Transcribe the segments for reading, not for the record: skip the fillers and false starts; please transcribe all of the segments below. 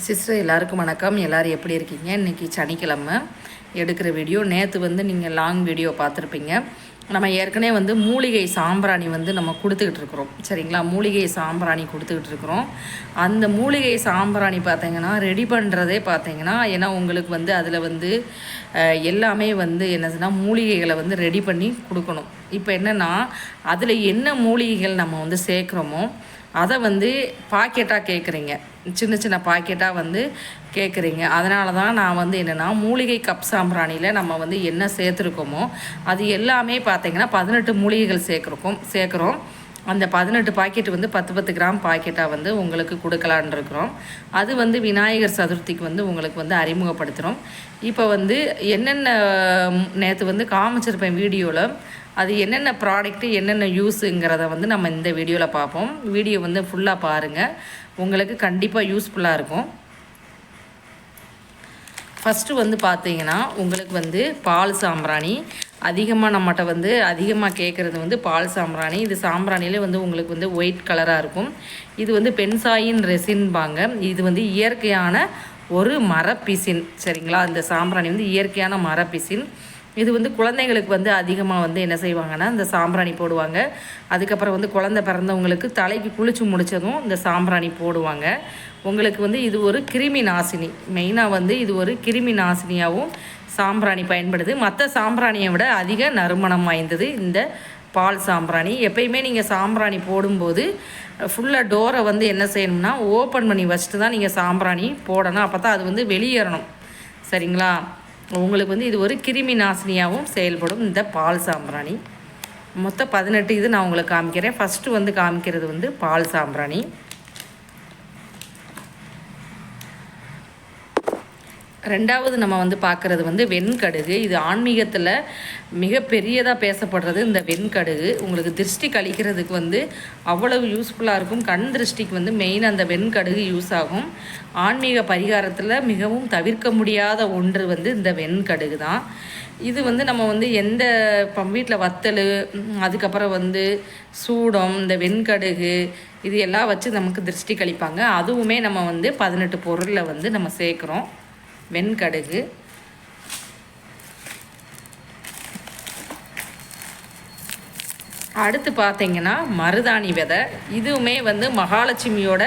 Sister எல்லாருக்கும் வணக்கம். எல்லோரும் எப்படி இருக்கீங்க? இன்றைக்கி சனிக்கிழமை எடுக்கிற வீடியோ. நேற்று வந்து நீங்கள் லாங் வீடியோ பார்த்துருப்பீங்க. நம்ம ஏற்கனவே வந்து மூலிகை சாம்பிராணி வந்து நம்ம கொடுத்துக்கிட்டு இருக்கிறோம், சரிங்களா? மூலிகை சாம்பிராணி கொடுத்துக்கிட்டு இருக்கிறோம். அந்த மூலிகை சாம்பிராணி பார்த்திங்கன்னா ரெடி பண்ணுறதே பார்த்திங்கன்னா, ஏன்னா உங்களுக்கு வந்து அதில் வந்து எல்லாமே வந்து என்னதுன்னா மூலிகைகளை வந்து ரெடி பண்ணி கொடுக்கணும். இப்போ என்னென்னா அதில் என்ன மூலிகைகள் நம்ம வந்து சேர்க்குறோமோ அதை வந்து பாக்கெட்டாக கேட்குறீங்க, சின்ன சின்ன பாக்கெட்டாக வந்து கேட்குறீங்க. அதனால தான் நான் வந்து என்னென்னா மூலிகை கப் சாம்பிராணியில் நம்ம வந்து என்ன சேர்த்துருக்கோமோ அது எல்லாமே பார்த்திங்கன்னா 18 மூலிகைகள் சேர்க்குறோம். அந்த 18 பாக்கெட் வந்து 10 கிராம் பாக்கெட்டாக வந்து உங்களுக்கு கொடுக்கலான் இருக்கிறோம். அது வந்து விநாயகர் சதுர்த்திக்கு வந்து உங்களுக்கு வந்து அறிமுகப்படுத்துகிறோம். இப்போ வந்து என்னென்ன நேற்று வந்து காமிச்சிருப்பேன் வீடியோவில், அது என்னென்ன ப்ராடக்ட்டு என்னென்ன யூஸுங்கிறத வந்து நம்ம இந்த வீடியோவில் பார்ப்போம். வீடியோ வந்து ஃபுல்லாக பாருங்கள், உங்களுக்கு கண்டிப்பாக யூஸ்ஃபுல்லாக இருக்கும். ஃபஸ்ட்டு வந்து பார்த்தீங்கன்னா உங்களுக்கு வந்து பால் சாம்பிராணி அதிகமாக நம்மகிட்ட வந்து அதிகமாக கேட்குறது வந்து பால் சாம்பிராணி. இது சாம்பிராணிலே வந்து உங்களுக்கு வந்து ஒயிட் கலராக இருக்கும். இது வந்து பென்சாயின் ரெசின்பாங்க. இது வந்து இயற்கையான ஒரு மரப்பிசின், சரிங்களா? இந்த சாம்பிராணி வந்து இயற்கையான மரப்பிசின். இது வந்து குழந்தைங்களுக்கு வந்து அதிகமாக வந்து என்ன செய்வாங்கன்னா இந்த சாம்பிராணி போடுவாங்க. அதுக்கப்புறம் வந்து குழந்தை பிறந்தவங்களுக்கு தலைக்கு குளிச்சு முடித்ததும் இந்த சாம்பிராணி போடுவாங்க. உங்களுக்கு வந்து இது ஒரு கிருமி நாசினி, மெயினாக வந்து இது ஒரு கிருமி நாசினியாகவும் சாம்பிராணி பயன்படுது. மற்ற சாம்பிராணியை விட அதிக நறுமணம் வாய்ந்தது இந்த பால் சாம்பிராணி. எப்பயுமே நீங்கள் சாம்பிராணி போடும்போது ஃபுல்லாக டோரை வந்து என்ன செய்யணும்னா ஓப்பன் பண்ணி வச்சுட்டு தான் நீங்கள் சாம்பிராணி போடணும். அப்போ தான் அது வந்து வெளியேறணும், சரிங்களா? உங்களுக்கு வந்து இது ஒரு கிருமி நாசினியாகவும் செயல்படும் இந்த பால் சாம்பிராணி. மொத்தம் 18 இது நான் உங்களுக்கு காமிக்கிறேன். ஃபஸ்ட்டு வந்து காமிக்கிறது வந்து பால் சாம்பிராணி. ரெண்டாவது நம்ம வந்து பார்க்குறது வந்து வெண்கடுகு. இது ஆன்மீகத்தில் மிக பெரியதாக பேசப்படுறது இந்த வெண்கடுகு. உங்களுக்கு திருஷ்டி கழிக்கிறதுக்கு வந்து அவ்வளவு யூஸ்ஃபுல்லாக இருக்கும். கண் திருஷ்டிக்கு வந்து மெயின் அந்த வெண்கடுகு யூஸ் ஆகும். ஆன்மீக பரிகாரத்தில் மிகவும் தவிர்க்க முடியாத ஒன்று வந்து இந்த வெண்கடுகு தான். இது வந்து நம்ம வந்து எந்த இப்போ வீட்டில் வத்தல், அதுக்கப்புறம் வந்து சூடம், இந்த வெண்கடுகு இது எல்லாம் வச்சு நமக்கு திருஷ்டி கழிப்பாங்க. அதுவுமே நம்ம வந்து 18 பொருளில் வந்து நம்ம சேர்க்குறோம் வெண்கடுகு. அடுத்து பார்த்தீங்கன்னா மருதாணி விதை. இதுவுமே வந்து மகாலட்சுமியோட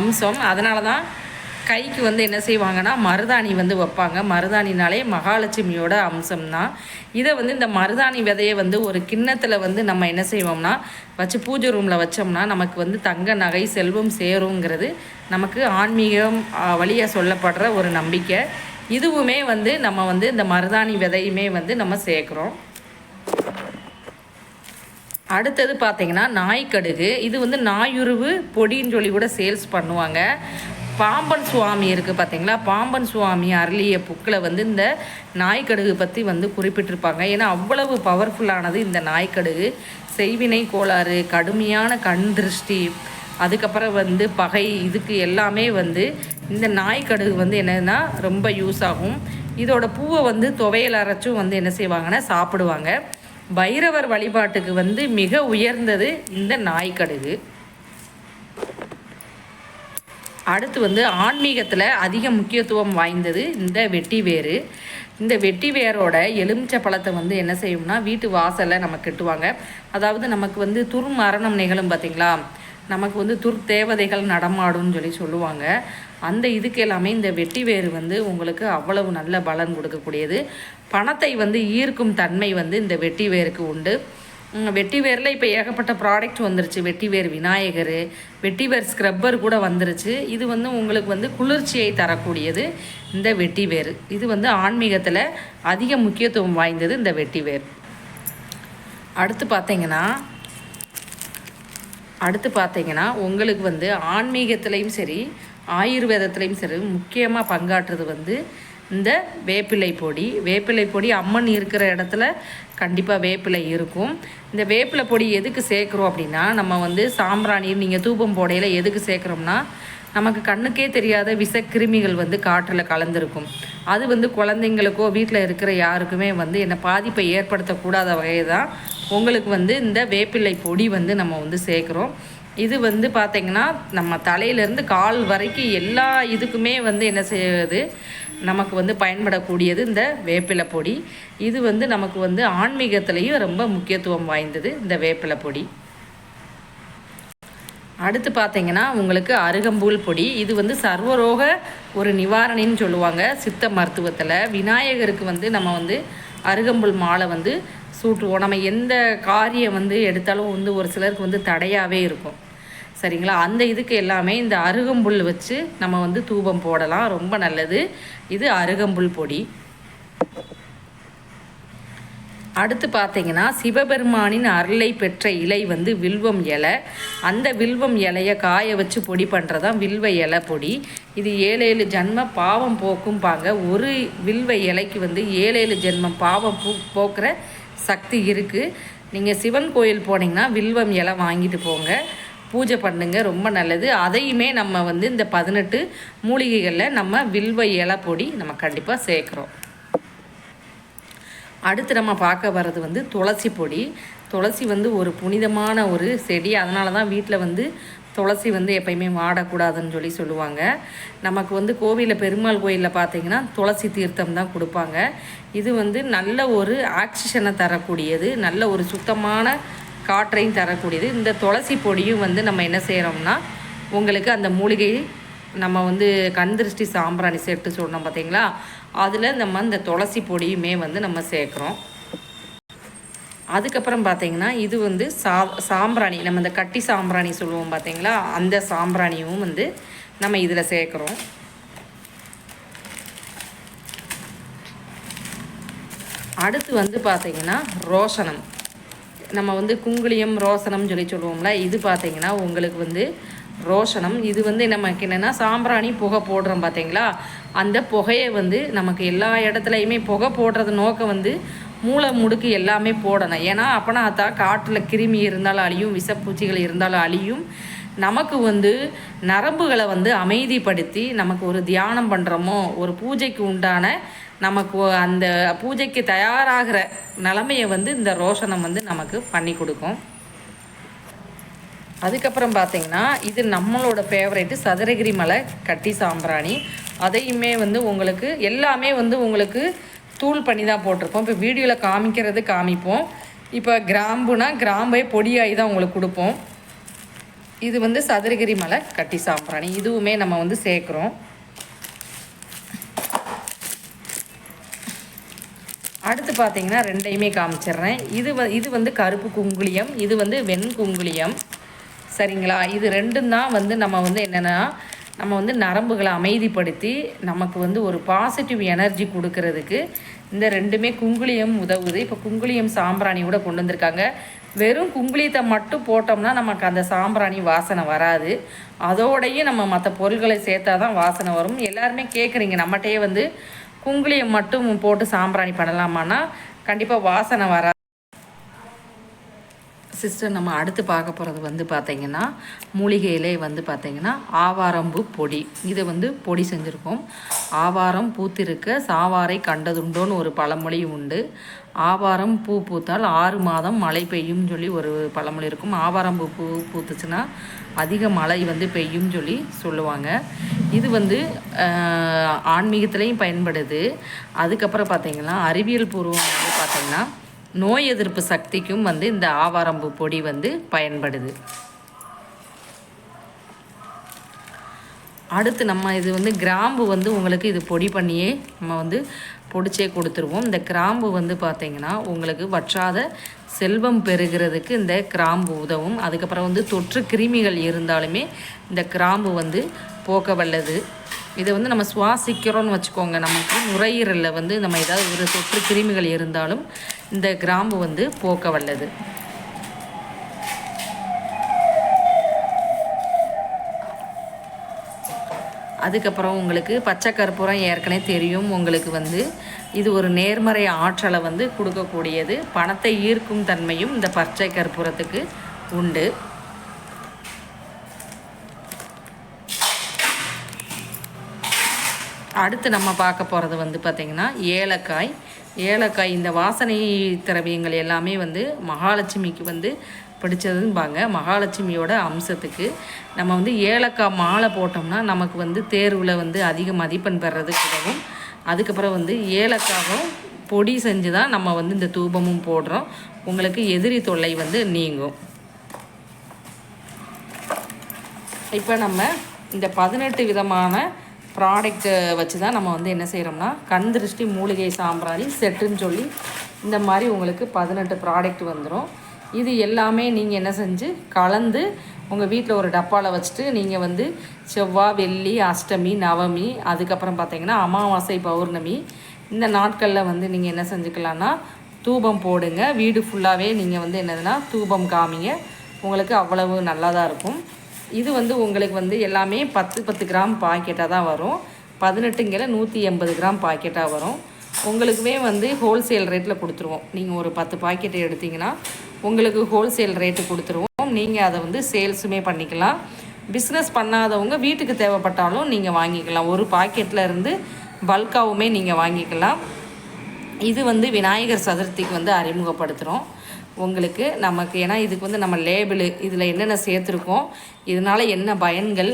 அம்சம். அதனால தான் கைக்கு வந்து என்ன செய்வாங்கன்னா மருதாணி வந்து வைப்பாங்க. மருதாணினாலே மகாலட்சுமியோட அம்சம்தான். இதை வந்து இந்த மருதாணி விதையை வந்து ஒரு கிண்ணத்தில் வந்து நம்ம என்ன செய்வோம்னா வச்சு பூஜை ரூமில் வச்சோம்னா நமக்கு வந்து தங்க நகை செல்வம் சேருங்கிறது நமக்கு ஆன்மீகம் வழியாக சொல்லப்படுற ஒரு நம்பிக்கை. இதுவுமே வந்து நம்ம வந்து இந்த மருதாணி விதையுமே வந்து நம்ம சேர்க்குறோம். அடுத்தது பார்த்திங்கன்னா நாய்க்கடுகு. இது வந்து நாயுருவு பொடின்னு சொல்லி கூட சேல்ஸ் பண்ணுவாங்க. பாம்பன் சுவாமி இருக்குது பார்த்திங்களா, பாம்பன் சுவாமி அருளிய புக்கில் வந்து இந்த நாய்க்கடுகு பற்றி வந்து குறிப்பிட்டிருப்பாங்க. ஏன்னா அவ்வளவு பவர்ஃபுல்லானது இந்த நாய்க்கடுகு. செய்வினை கோளாறு, கடுமையான கண் திருஷ்டி, அதுக்கப்புறம் வந்து பகை, இதுக்கு எல்லாமே வந்து இந்த நாய்க்கடுகு வந்து என்னன்னா ரொம்ப யூஸ் ஆகும். இதோட பூவை வந்து துவையல் அரைச்சும் வந்து என்ன செய்வாங்கன்னா சாப்பிடுவாங்க. பைரவர் வழிபாட்டுக்கு வந்து மிக உயர்ந்தது இந்த நாய்க்கடுகு. அடுத்து வந்து ஆன்மீகத்தில் அதிக முக்கியத்துவம் வாய்ந்தது இந்த வெட்டிவேறு. இந்த வெட்டிவேரோட எலுமிச்சை பழத்தை வந்து என்ன செய்யும்னா வீட்டு வாசலில் நம்ம கட்டுவாங்க. அதாவது நமக்கு வந்து துர்மரணம் நிகழும் பார்த்திங்களா, நமக்கு வந்து துர்தேவதைகள் நடமாடும்னு சொல்லுவாங்க. அந்த இதுக்கு எல்லாமே இந்த வெட்டிவேறு வந்து உங்களுக்கு அவ்வளவு நல்ல பலன் கொடுக்கக்கூடியது. பணத்தை வந்து ஈர்க்கும் தன்மை வந்து இந்த வெட்டிவேருக்கு உண்டு. வெட்டிவேரில் இப்போ ஏகப்பட்ட ப்ராடக்ட் வந்துருச்சு. வெட்டிவேர் விநாயகர், வெட்டிவேர் ஸ்க்ரப்பர் கூட வந்துருச்சு. இது வந்து உங்களுக்கு வந்து குளிர்ச்சியை தரக்கூடியது இந்த வெட்டிவேர். இது வந்து ஆன்மீகத்தில் அதிக முக்கியத்துவம் வாய்ந்தது இந்த வெட்டிவேர். அடுத்து பார்த்தீங்கன்னா உங்களுக்கு வந்து ஆன்மீகத்துலேயும் சரி ஆயுர்வேதத்துலேயும் சரி முக்கியமாக பங்காற்றுறது வந்து இந்த வேப்பிலை பொடி. வேப்பிலை பொடி அம்மன் இருக்கிற இடத்துல கண்டிப்பாக வேப்பிலை இருக்கும். இந்த வேப்பிலை பொடி எதுக்கு சேர்க்குறோம் அப்படின்னா, நம்ம வந்து சாம்பிராணி நீங்கள் தூபம் போடையில் எதுக்கு சேர்க்குறோம்னா நமக்கு கண்ணுக்கே தெரியாத விஷக்கிருமிகள் வந்து காற்றில் கலந்துருக்கும். அது வந்து குழந்தைங்களுக்கோ வீட்டில் இருக்கிற யாருக்குமே வந்து என்ன பாதிப்பை ஏற்படுத்தக்கூடாத வகையை தான் உங்களுக்கு வந்து இந்த வேப்பிலை பொடி வந்து நம்ம வந்து சேர்க்குறோம். இது வந்து பார்த்திங்கன்னா நம்ம தலையிலேருந்து கால் வரைக்கும் எல்லா இதுக்குமே வந்து என்ன செய்யுது, நமக்கு வந்து பயன்படக்கூடியது இந்த வேப்பிலை பொடி. இது வந்து நமக்கு வந்து ஆன்மீகத்துலேயும் ரொம்ப முக்கியத்துவம் வாய்ந்தது இந்த வேப்பிலை பொடி. அடுத்து பார்த்திங்கன்னா உங்களுக்கு அருகம்புல் பொடி. இது வந்து சர்வரோக ஒரு நிவாரணின்னு சொல்லுவாங்க சித்த மருத்துவத்தில். விநாயகருக்கு வந்து நம்ம வந்து அருகம்புல் மாலை வந்து சூட்டுவோம். நம்ம எந்த காரியம் வந்து எடுத்தாலும் வந்து ஒரு சிலருக்கு வந்து தடையாகவே இருக்கும், சரிங்களா? அந்த இதுக்கு எல்லாமே இந்த அருகம்புல் வச்சு நம்ம வந்து தூபம் போடலாம், ரொம்ப நல்லது. இது அருகம்புல் பொடி. அடுத்து பார்த்திங்கன்னா சிவபெருமானின் அருளை பெற்ற இலை வந்து வில்வம் இலை. அந்த வில்வம் இலையை காய வச்சு பொடி பண்ணுறதான் வில்வ இலை பொடி. இது 7 ஜென்ம பாவம் போக்கும்பாங்க. ஒரு வில்வ இலைக்கு வந்து 7 ஜென்மம் பாவம் போக்குற சக்தி இருக்குது. நீங்கள் சிவன் கோயில் போனீங்கன்னா வில்வம் இலை வாங்கிட்டு போங்க, பூஜை பண்ணுங்க, ரொம்ப நல்லது. அதையுமே நம்ம வந்து இந்த 18 மூலிகைகளில் நம்ம வில்வ இலை பொடி நம்ம கண்டிப்பாக சேர்க்குறோம். அடுத்து நம்ம பார்க்க வர்றது வந்து துளசி பொடி. துளசி வந்து ஒரு புனிதமான ஒரு செடி. அதனால தான் வீட்டில் வந்து துளசி வந்து எப்பயுமே வாடக்கூடாதுன்னு சொல்லி சொல்லுவாங்க. நமக்கு வந்து கோவிலில் பெருமாள் கோயிலில் பார்த்திங்கன்னா துளசி தீர்த்தம் தான் கொடுப்பாங்க. இது வந்து நல்ல ஒரு ஆக்சிஜனை தரக்கூடியது, நல்ல ஒரு சுத்தமான காற்றையும் தரக்கூடியது. இந்த துளசி பொடியும் வந்து நம்ம என்ன செய்கிறோம்னா, உங்களுக்கு அந்த மூலிகை நம்ம வந்து கண் திருஷ்டி சாம்பிராணி செட்டு சொன்னோம் பார்த்தீங்களா, அதில் நம்ம இந்த துளசி பொடியுமே வந்து நம்ம சேர்க்குறோம். அதுக்கப்புறம் பார்த்திங்கன்னா இது வந்து சாம்பிராணி, நம்ம இந்த கட்டி சாம்பிராணி சொல்லுவோம் பார்த்தீங்களா, அந்த சாம்பிராணியும் வந்து நம்ம இதில் சேர்க்குறோம். அடுத்து வந்து பார்த்திங்கன்னா ரோசனம். நம்ம வந்து குங்குளியம் ரோசனம் சொல்லி சொல்லுவோம்ல, இது பார்த்திங்கன்னா உங்களுக்கு வந்து ரோஷனம். இது வந்து நமக்கு என்னென்னா சாம்பிராணி புகை போடுறோம் பார்த்தீங்களா, அந்த புகையை வந்து நமக்கு எல்லா இடத்துலையுமே புகை போடுறது நோக்கம் வந்து மூளை முடுக்கு எல்லாமே போடணும். ஏன்னா அப்போனா அதான் காட்டில் கிருமி இருந்தாலும் அழியும், விஷப்பூச்சிகள் இருந்தாலும் அழியும். நமக்கு வந்து நரம்புகளை வந்து அமைதிப்படுத்தி நமக்கு ஒரு தியானம் பண்ணுறோமோ, ஒரு பூஜைக்கு உண்டான நமக்கு அந்த பூஜைக்கு தயாராகிற நிலைமையை வந்து இந்த ரோஷனம் வந்து நமக்கு பண்ணி கொடுக்கும். அதுக்கப்புறம் பார்த்திங்கன்னா இது நம்மளோட ஃபேவரேட்டு சதுரகிரி மலை கட்டி சாம்பிராணி. அதையுமே வந்து உங்களுக்கு எல்லாமே வந்து உங்களுக்கு தூள் பண்ணி தான் போட்டிருப்போம். இப்போ வீடியோவில் காமிக்கிறது காமிப்போம். இப்போ கிராம்புனா கிராம்பை பொடியாகி தான் உங்களுக்கு கொடுப்போம். இது வந்து சதுரகிரி மலை கட்டி சாம்பிராணி, இதுவுமே நம்ம வந்து சேர்க்குறோம். அடுத்து பார்த்திங்கன்னா ரெண்டையுமே காமிச்சிடுறேன். இது வந்து கருப்பு குங்குளியம், இது வந்து வெண் குங்குளியம், சரிங்களா? இது ரெண்டும் தான் வந்து நம்ம வந்து என்னென்னா நம்ம வந்து நரம்புகளை அமைதிப்படுத்தி நமக்கு வந்து ஒரு பாசிட்டிவ் எனர்ஜி கொடுக்கறதுக்கு இந்த ரெண்டுமே குங்குளியம் உதவுது. இப்போ குங்குளியம் சாம்பிராணி கூட கொண்டு வந்திருக்காங்க. வெறும் குங்குளியத்தை மட்டும் போட்டோம்னா நமக்கு அந்த சாம்பிராணி வாசனை வராது. அதோடையும் நம்ம மற்ற பொருட்களை சேர்த்தா தான் வாசனை வரும். எல்லாருமே கேட்குறீங்க, நம்மகிட்டயே வந்து குங்குளியம் மட்டும் போட்டு சாம்பிராணி பண்ணலாமான்னா கண்டிப்பாக வாசனை வராது. சிஸ்டர், நம்ம அடுத்து பார்க்க போகிறது வந்து பார்த்திங்கன்னா மூலிகையிலே வந்து பார்த்திங்கன்னா ஆவாரம்பூ பொடி. இதை வந்து பொடி செஞ்சுருக்கோம். ஆவாரம் பூத்திருக்க சாவாரை கண்டதுண்டோன்னு ஒரு பழமொழி உண்டு. ஆவாரம் பூ பூத்தால் 6 மாதம் மழை பெய்யும் சொல்லி ஒரு பழமொழி இருக்கும். ஆவாரம் பூ பூத்துச்சுன்னா அதிக மழை வந்து பெய்யும் சொல்லி சொல்லுவாங்க. இது வந்து ஆன்மீகத்துலேயும் பயன்படுது. அதுக்கப்புறம் பார்த்திங்கன்னா அறிவியல் பூர்வம் வந்து பார்த்திங்கன்னா நோய் எதிர்ப்பு சக்திக்கும் வந்து இந்த ஆவாரம்பூ பொடி வந்து பயன்படுது. அடுத்து நம்ம இது வந்து கிராம்பு வந்து உங்களுக்கு இது பொடி பண்ணியே நம்ம வந்து பொடிச்சே கொடுத்துருவோம். இந்த கிராம்பு வந்து பார்த்திங்கன்னா உங்களுக்கு வற்றாத செல்வம் பெறுகிறதுக்கு இந்த கிராம்பு உதவும். அதுக்கப்புறம் வந்து தொற்று கிருமிகள் இருந்தாலுமே இந்த கிராம்பு வந்து போக்க வல்லது. இதை வந்து நம்ம சுவாசிக்கிறோன்னு வச்சுக்கோங்க, நமக்கு நுரையீரலில் வந்து நம்ம ஏதாவது ஒரு தொற்று கிருமிகள் இருந்தாலும் இந்த கிராம்பு வந்து போக்க வல்லது. அதுக்கப்புறம் உங்களுக்கு பச்சை கற்பூரம் ஏற்கனவே தெரியும் உங்களுக்கு வந்து இது ஒரு நேர்மறை ஆற்றலை வந்து கொடுக்கக்கூடியது. பணத்தை ஈர்க்கும் தன்மையும் இந்த பச்சை கற்பூரத்துக்கு உண்டு. அடுத்து நம்ம பார்க்க போகிறது வந்து பார்த்திங்கன்னா ஏலக்காய். இந்த வாசனை திரவியங்கள் எல்லாமே வந்து மகாலட்சுமிக்கு வந்து பிடிச்சதும்பாங்க. மகாலட்சுமியோட அம்சத்துக்கு நம்ம வந்து ஏலக்காய் மாலை போட்டோம்னா நமக்கு வந்து தேர்வில் வந்து அதிக மதிப்பெண் பெறதுக்கு உதவும். அதுக்கப்புறம் வந்து ஏலக்காவும் பொடி செஞ்சு தான் நம்ம வந்து இந்த தூபமும் போடுறோம். உங்களுக்கு எதிரி தொல்லை வந்து நீங்கும். இப்போ நம்ம இந்த 18 விதமான ப்ராடக்ட்டை வச்சு தான் நம்ம வந்து என்ன செய்கிறோம்னா கண் திருஷ்டி மூலிகை சாம்பிராணி செட்டுன்னு சொல்லி இந்த மாதிரி உங்களுக்கு 18 ப்ராடக்ட் வந்துடும். இது எல்லாமே நீங்கள் என்ன செஞ்சு கலந்து உங்கள் வீட்டில் ஒரு டப்பாவில் வச்சுட்டு நீங்கள் வந்து செவ்வாய், வெள்ளி, அஷ்டமி, நவமி, அதுக்கப்புறம் பார்த்திங்கன்னா அமாவாசை, பௌர்ணமி இந்த நாட்களில் வந்து நீங்கள் என்ன செஞ்சுக்கலான்னா தூபம் போடுங்க. வீடு ஃபுல்லாகவே நீங்கள் வந்து என்னதுன்னா தூபம் காமிங்க. உங்களுக்கு அவ்வளவு நல்லா தான் இருக்கும். இது வந்து உங்களுக்கு வந்து எல்லாமே 10 கிராம் பாக்கெட்டாக தான் வரும். 18ங்கிற 180 கிராம் பாக்கெட்டாக வரும். உங்களுக்குமே வந்து ஹோல்சேல் ரேட்டில் கொடுத்துருவோம். நீங்கள் ஒரு 10 பாக்கெட் எடுத்திங்கன்னா உங்களுக்கு ஹோல்சேல் ரேட்டு கொடுத்துருவோம். நீங்கள் அதை வந்து சேல்ஸுமே பண்ணிக்கலாம். பிஸ்னஸ் பண்ணாதவங்க வீட்டுக்கு தேவைப்பட்டாலும் நீங்கள் வாங்கிக்கலாம். ஒரு பாக்கெட்டில் இருந்து பல்காவுமே நீங்கள் வாங்கிக்கலாம். இது வந்து விநாயகர் சதுர்த்திக்கு வந்து அறிமுகப்படுத்துகிறோம் உங்களுக்கு. நமக்கு ஏன்னா இதுக்கு வந்து நம்ம லேபிள் இதில் என்னென்ன சேர்த்துருக்கோம், இதனால் என்ன பயன்கள்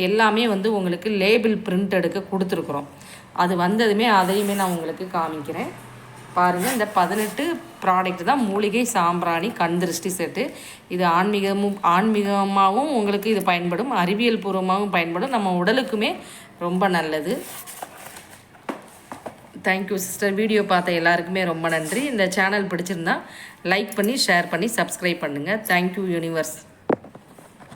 எல்லாமே வந்து உங்களுக்கு லேபிள் பிரிண்ட் எடுக்க கொடுத்துருக்குறோம். அது வந்ததுமே அதையுமே நான் உங்களுக்கு காமிக்கிறேன் பாருங்கள். இந்த 18 ப்ராடக்ட் தான் மூலிகை சாம்பிராணி கண் திருஷ்டி செட்டு. இது ஆன்மீகமாகவும் உங்களுக்கு இது பயன்படும், அறிவியல் பூர்வமாகவும் பயன்படும், நம்ம உடலுக்குமே ரொம்ப நல்லது. Thank you sister. வீடியோ பார்த்த எல்லாருக்குமே ரொம்ப நன்றி. இந்த சேனல் பிடிச்சிருந்தா லைக் பண்ணி ஷேர் பண்ணி சப்ஸ்கிரைப் பண்ணுங்கள். Thank you universe.